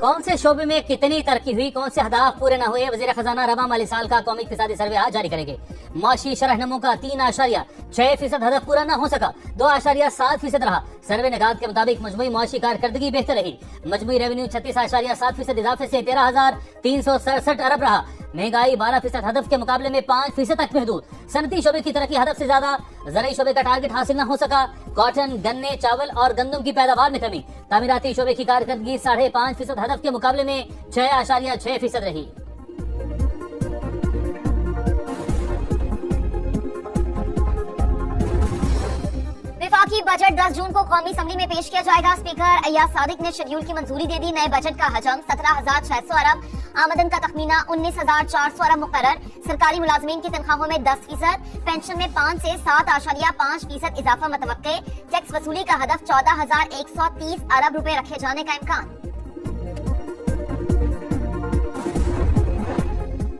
कौन से शोबे में कितनी तरक्की हुई, कौन से अहदाफ पूरे न हुए, वजीर खजाना रवा माली साल का कौमी इक्तिसादी सर्वे आज जारी करेंगे। माशी शरहनमों का 3.6% हदफ पूरा न हो सका, 2.7% रहा। सर्वे निकात के मुताबिक मजमुई माशी कारकर्दगी बेहतर रही। मजमुई रेवेन्यू 36.7% इजाफे से 13,367 अरब रहा। महंगाई 12% हदफ के मुकाबले में 5% तक महदूद। सनती शोबे की तरक्की हदफ से ज्यादा। ज़राई शोबे का टारगेट हासिल न हो सका। कॉटन, गन्ने, चावल और गंदम की पैदावार में कमी। तामीराती शोबे की कारकर्दगी 5.5% हदफ के मुकाबले में 6.6% रही। विफाकी बजट 10 जून को कौमी असम्बली में पेश किया जाएगा। स्पीकर अय्याज सादिक ने शेड्यूल की मंजूरी दे दी। नए बजट का हजम 17,600 अरब, आमदन का तखमीना 19,400 अरब मुकर्रर। सरकारी मुलाजमीन की तनख्वाहों में 10%, पेंशन में 5 से 7.5% इजाफा मतवक्के। टैक्स वसूली का हदफ 14,130 अरब रुपए रखे जाने का इम्कान।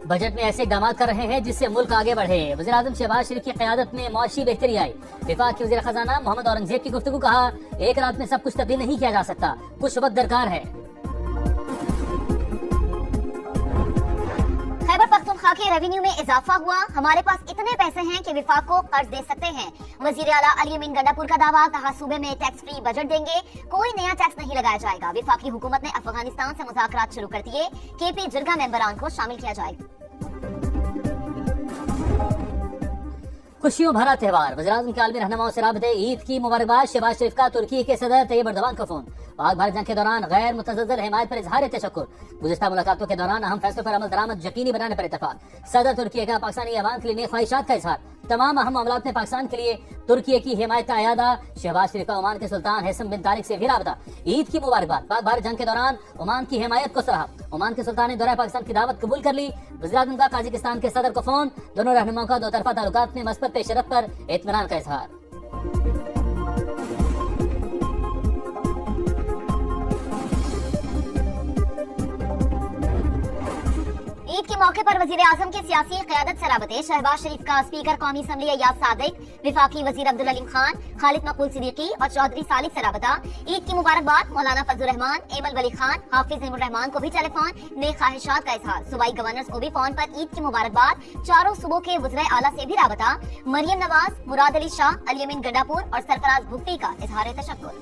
बजट में ऐसे इकदाम कर रहे हैं जिससे मुल्क आगे बढ़े। वज़ीर आज़म शहबाज शरीफ की क़यादत में मौशी बेहतरी आई। विफाक के वज़ीर खजाना मोहम्मद औरंगजेब की गुफ्तगू, कहा एक रात में सब कुछ तब्दील नहीं किया जा सकता, कुछ वक्त दरकार है। खैबर पख्तूनख्वा के रेवेन्यू में इजाफा हुआ। हमारे पास इतने पैसे हैं कि विफाक को कर्ज दे सकते हैं। वजीर आला अली अमीन गंडापुर का दावा, कहा सूबे में टैक्स फ्री बजट देंगे, कोई नया टैक्स नहीं लगाया जाएगा। विफाकी हुकूमत ने अफगानिस्तान से मुज़ाकरात शुरू कर दिए, केपी जिरगा मेंबरान को शामिल किया जाएगा। खुशियों भरा त्यौहार, वज़ीर-ए-आज़म के आलमी रहनुमाओं से राबते। ईद की मुबारकबाद। शहबाज शरीफ का तुर्की के सदर तैयब एर्दोगान को फोन। पाक भारत जंग के दौरान गैर मुतज़्ज़ल हिमायत पर इजहार तशक्कुर। गुज़िश्ता मुलाकातों के दौरान अहम फैसलों पर अमल दरामद यकीनी बनाने पर इत्तफाक। सदर तुर्की का पाकिस्तानी अवाम के लिए नेक ख्वाहिशात का इजहार। तमाम अहम मामलात में पाकिस्तान के लिए तुर्की की हिमायत का अयादा। शहबाज शरीफ का ओमान के सुल्तान हैसम बिन तारिक से भी राबता। ईद की मुबारकबाद। पाक भारत जंग के दौरान ओमान की हिमायत को सराहा। ओमान के सुल्तान ने दौरा पाकिस्तान की दावत कबूल कर ली। वज़ीर-ए-आज़म का ताजिकिस्तान के सदर को फोन। दोनों रहनुमाओं का दो तरफा ताल्लुकात में मस्बत पेशरफ्त पर इत्मीनान का इजहार। ईद के मौके पर वजीर आजम की सियासी क़यादत से राबते। शहबाज शरीफ का स्पीकर कौमी असम्बली अय्याज सादिक, विफाकी वजीर अब्दुल अलीम खान, खालिद मकबूल सिद्दीकी और चौधरी सालिक से राबता। ईद की मुबारकबाद। मौलाना फजलुर रहमान, एमल वली खान, हाफिज इमरुर रहमान को भी टेलीफोन। नेक ख्वाहिशात का इजहार। सूबाई गवर्नर्स को भी फोन पर ईद की मुबारकबाद। चारों सूबों के वज़ीर आला से भी राबता। मरियम नवाज, मुराद अली शाह, अली अमीन गंडापुर और सरफराज भुट्टी का इजहार तशक्कुर।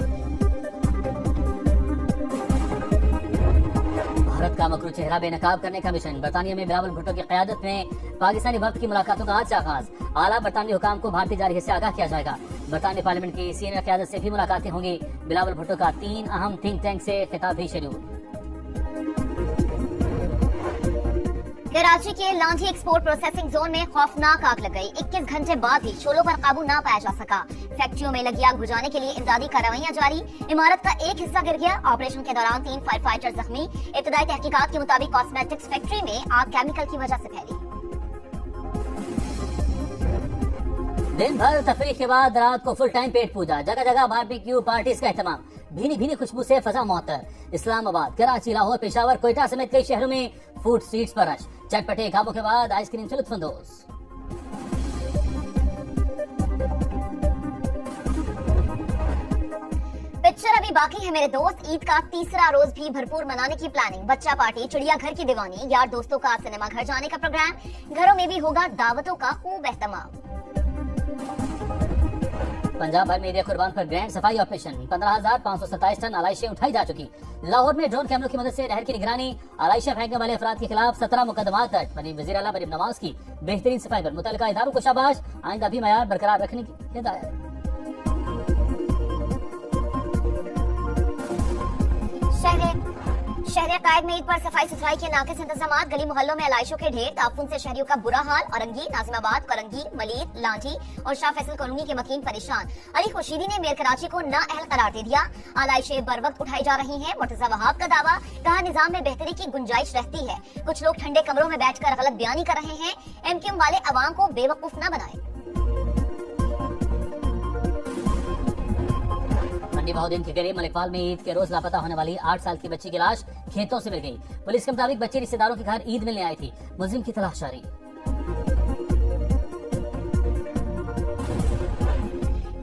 भारत का मकरू चेहरा बेनकाब करने का मिशन। बरतानिया में बिलावल भुट्टो की क़यादत में पाकिस्तानी वक्त की मुलाकातों का आज से आगाज। आला बरतानी हुकाम को भारतीय जारही से आगाह किया जाएगा। बरतानी पार्लियामेंट की सीनियर क़यादत से भी मुलाकातें होंगी। बिलावल भुट्टो का 3 अहम थिंक टैंक से खिताब भी शेड्यूल। कराची के लांधी एक्सपोर्ट प्रोसेसिंग जोन में खौफनाक आग लग गई। 21 घंटे बाद भी शोलों पर काबू न पाया जा सका। फैक्ट्रियों में लगी आग बुझाने के लिए इमदादी कार्रवाइयां जारी। इमारत का एक हिस्सा गिर गया। ऑपरेशन के दौरान 3 फायर फाइटर जख्मी। इब्तदाई तहकीकात के मुताबिक कॉस्मेटिक्स फैक्ट्री में आग केमिकल की वजह से फैली। दिन भर तफरीह के बाद रात को फुल टाइम पेट पूजा। जगह जगह बारबेक्यू पार्टीज का एहतमाम। भीनी भीनी खुशबू से फजा मुअत्तर। इस्लामाबाद, कराची, लाहौर, पेशावर, कोयटा समेत कई शहरों में फूड स्ट्रीट्स पर रश। चटपटे खाबों के बाद आइसक्रीम से लुत्फानंदोज। पिक्चर अभी बाकी है मेरे दोस्त। ईद का तीसरा रोज भी भरपूर मनाने की प्लानिंग। बच्चा पार्टी, चिड़ियाघर की दीवानी, यार दोस्तों का सिनेमा घर जाने का प्रोग्राम। घरों में भी होगा दावतों का खूब एहतमाम। पंजाब भर में ईद कुर्बान पर ग्रैंड सफाई ऑपरेशन। 15,527 टन आलाइशें उठाई जा चुकी। लाहौर में ड्रोन कैमरों की मदद से नहर की निगरानी। आलाइशें फेंकने वाले अफराद के खिलाफ 17 मुकदमात दर्ज। वज़ीर आला मरियम नवाज की बेहतरीन सफाई पर मुतल्लिका इदारों को शाबाश। आइंदा भी मयार बरकरार रखने की हिदायत। शहर कायद में ईद पर सफाई सुथराई के नाकिस इंतजाम। गली मोहल्लों में आलाइशों के ढेर। ताफुन से शहरियों का बुरा हाल। औरंगी, नाजिमाबाद, कोलंगी, मलीद, लांठी और शाह फैसल कॉलोनी के मकीन परेशान। अली खुर्शीदी ने मेयर कराची को नाअहल करार दे दिया। आलाइशें बर वक्त उठाई जा रही हैं। मुर्तजा वहाब का दावा, कहा निजाम में बेहतरी की गुंजाइश रहती है। कुछ लोग ठंडे कमरों में बैठकर गलत बयानी कर रहे हैं। एमक्यूएम वाले अवाम को बेवकूफ न बनाए। बहाउद्दीन के करीब मलिकपाल में ईद के रोज लापता होने वाली 8 साल की बच्ची की लाश खेतों से मिल गई। पुलिस के मुताबिक बच्ची रिश्तेदारों के घर ईद मिलने आई थी। मुलजिम की तलाश जारी।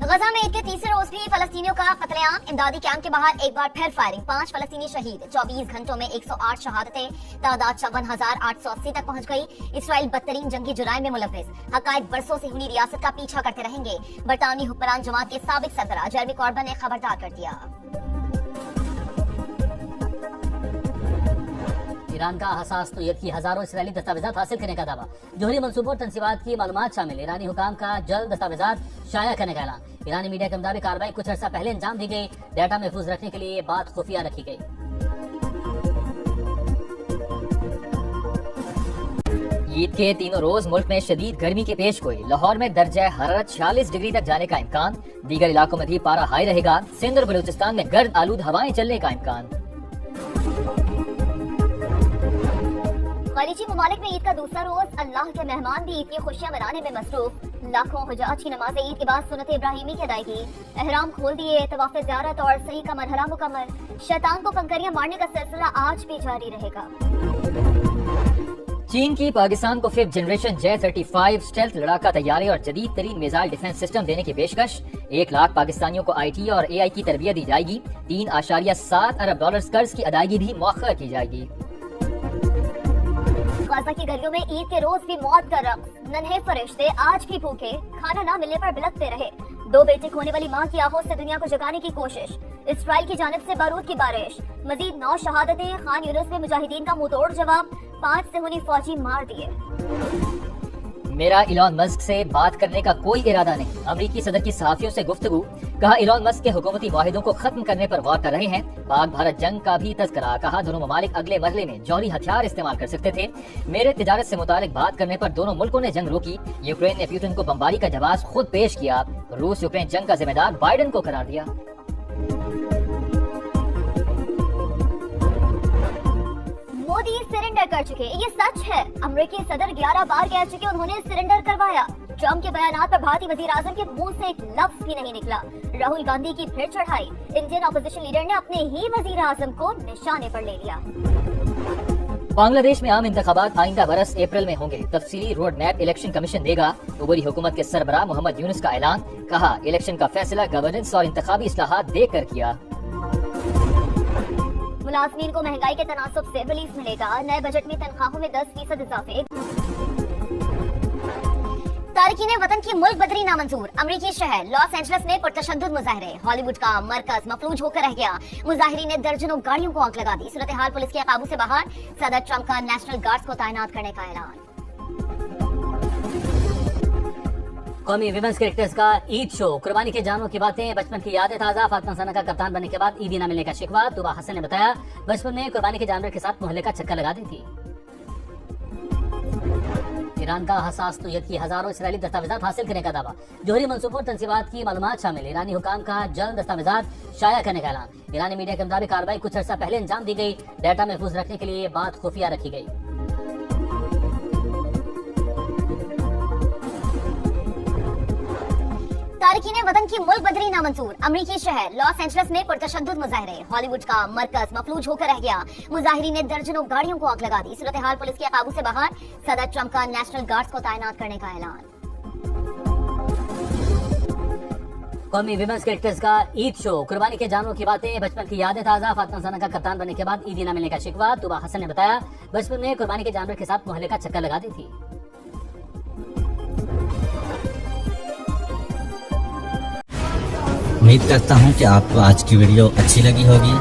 गजा में ईद के तीसरे रोज भी फलस्तीनियों का कत्लेआम। इमदादी कैंप के बाहर एक बार फिर फायरिंग, 5 फलस्तीनी शहीद। 24 घंटों में 108 शहादतें, तादाद 54,880 तक पहुंच गई। इसराइल बदतरीन जंगी जुराइम में मुलव्विस। हकायक बरसों से हुई रियासत का पीछा करते रहेंगे। बरतानवी हुक्मरान जमात के साबिक सरबराह जेरेमी कॉर्बन ने खबरदार कर दिया। ईरान का हसास नोयत की हजारों इसराइली दस्तावेजात हासिल करने का दावा। जोहरी मंसूबों और तनसीबात की मालूमात शामिल ईरानी हुकाम का जल्द दस्तावेजात शाया करने का ऐलान। ईरानी मीडिया के मुताबिक कार्रवाई कुछ अर्सा पहले अंजाम दी गई। डाटा महफूज रखने के लिए ये बात खुफिया रखी गई। ईद के तीनों रोज मुल्क में शदीद गर्मी के पेश गोई। लाहौर में दर्जा हरारत 46 डिग्री तक जाने का इम्कान। दीगर इलाकों में भी पारा हाई रहेगा। सिंध और बलूचिस्तान में गर्द आलूद हवाएं चलने का इम्कान। खलीजी ममालिक में ईद का दूसरा रोज। अल्लाह के मेहमान भी ईद की खुशियां मनाने में मसरूफ। लाखों हुज्जाज की नमाज ईद के बाद सुन्नत इब्राहिमी की अदायगी। एहराम खोल दिए, तवाफ़े ज़ियारत और सही का मरहला मुकम्मल। शैतान को कंकरियां मारने का सिलसिला आज भी जारी रहेगा। चीन की पाकिस्तान को 5th जनरेशन J-35 स्टेल्थ लड़ाका तैयारे और जदीद तरीन मिसाइल डिफेंस सिस्टम देने की पेशकश। 1 लाख पाकिस्तानियों को IT और AI की तरबियत दी जाएगी। $3.7 अरब कर्ज की अदायगी भी मौखर की जाएगी। गाजा की गलियों में ईद के रोज भी मौत का रक्स। नन्हे फरिश्ते आज भी भूखे, खाना न मिलने पर बिलखते रहे। 2 बेटे खोने वाली मां की आहों से दुनिया को जगाने की कोशिश। इसराइल की जानिब से बारूद की बारिश। मजीद 9 शहादतें। खान यूनुस में मुजाहिदीन का मुंहतोड़ जवाब। 5 सिहूनी फौजी मार दिए। मेरा इलॉन मस्क से बात करने का कोई इरादा नहीं। अमेरिकी सदर की सहाफियों से गुफ्तगू। कहा इलॉन मस्क के हुकूमती मुआहिदों को खत्म करने पर गौर कर रहे हैं। पाक भारत जंग का भी तज़किरा। कहा दोनों ममालिक अगले मरहले में जौहरी हथियार इस्तेमाल कर सकते थे। मेरे तिजारत से मुतालिक बात करने पर दोनों मुल्कों ने जंग रोकी। यूक्रेन ने पुतिन को बमबारी का जवाब खुद पेश किया। रूस यूक्रेन जंग का जिम्मेदार बाइडेन को करार दिया। मोदी सरेंडर कर चुके, ये सच है। अमेरिकी सदर 11 बार कह चुके उन्होंने सरेंडर करवाया। ट्रम्प के बयानात पर भारतीय वजीर आजम के मुंह से एक लफ्ज भी नहीं निकला। राहुल गांधी की फिर चढ़ाई। इंडियन अपोजिशन लीडर ने अपने ही वजीर आजम को निशाने पर ले लिया। बांग्लादेश में आम इंतखाबात आइंदा बरस अप्रैल में होंगे। तफसीली रोड मैप इलेक्शन कमीशन देगा। उबरी हुकूमत के सरबराह मोहम्मद यूनुस का ऐलान। कहा इलेक्शन का फैसला गवर्नेंस और इंतखाबी इस्लाहात देकर किया। मुलाजमीन को महंगाई के तनासुब से रिलीफ मिलेगा। नए बजट में तनख्वाहों में 10% इजाफे। तारकीन वतन की मुल्क बदरी नामंजूर। अमरीकी शहर लॉस एंजलिस में पुरतशद्दुद मुजाहरे। हॉलीवुड का मरकज मफलूज होकर रह गया। मुजाहिरीन ने दर्जनों गाड़ियों को आग लगा दी। सूरत हाल पुलिस के काबू से बाहर। सदर ट्रंप का नेशनल गार्ड्स को तैनात करने का ऐलान। कौमी विमेंस क्रिकेटर्स का ईद शो। कुर्बानी के जानवरों की बातें, बचपन की यादें ताज़ा। फातिमा सना का कप्तान बनने के बाद ईदी न मिलने का शिकवा। तुबा हसन ने बताया बचपन में कुर्बानी के जानवर के साथ मोहल्ले का चक्कर लगाती थी। ईरान का हसास नोयत की हजारों इसराइली दस्तावेजात हासिल करने का दावा। जोहरी मंसूबों और तनसीबात की मालूमात शामिल। ईरानी हुकाम का जल्द दस्तावेजात शाया करने का ऐलान। ईरानी मीडिया के मुताबिक कार्रवाई कुछ अर्सा पहले अंजाम दी गई। डाटा महफूज रखने के लिए ये बात खुफिया रखी गई। तारकीन वतन की मुल्क बदरी नामंजूर। अमरीकी शहर लॉस एंजलिस में पुरतशद्दुद मुजाहरे। हॉलीवुड का मरकज मफलूज होकर रह गया। मुजाहिरीन ने दर्जनों गाड़ियों को आग लगा दी। सूरत हाल पुलिस के काबू से बाहर। सदर ट्रंप का नेशनल गार्ड्स को तैनात करने का ऐलान। कौमी विमेंस क्रिकेटर्स का ईद शो। कुर्बानी के जानवरों की बातें, बचपन की यादें ताज़ा। फातिमा सना का कप्तान बनने के बाद ईदी न मिलने का शिकवा। तुबा हसन ने बताया बचपन में कुर्बानी के जानवर के साथ मोहल्ले का चक्कर लगाती थी। उम्मीद करता हूं कि आपको आज की वीडियो अच्छी लगी होगी।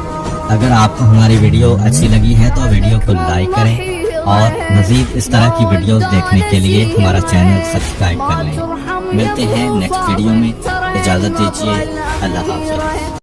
अगर आपको हमारी वीडियो अच्छी लगी है तो वीडियो को लाइक करें और मज़ीद इस तरह की वीडियोस देखने के लिए हमारा चैनल सब्सक्राइब कर लें। मिलते हैं नेक्स्ट वीडियो में। इजाज़त दीजिए। अल्लाह हाफ़िज़।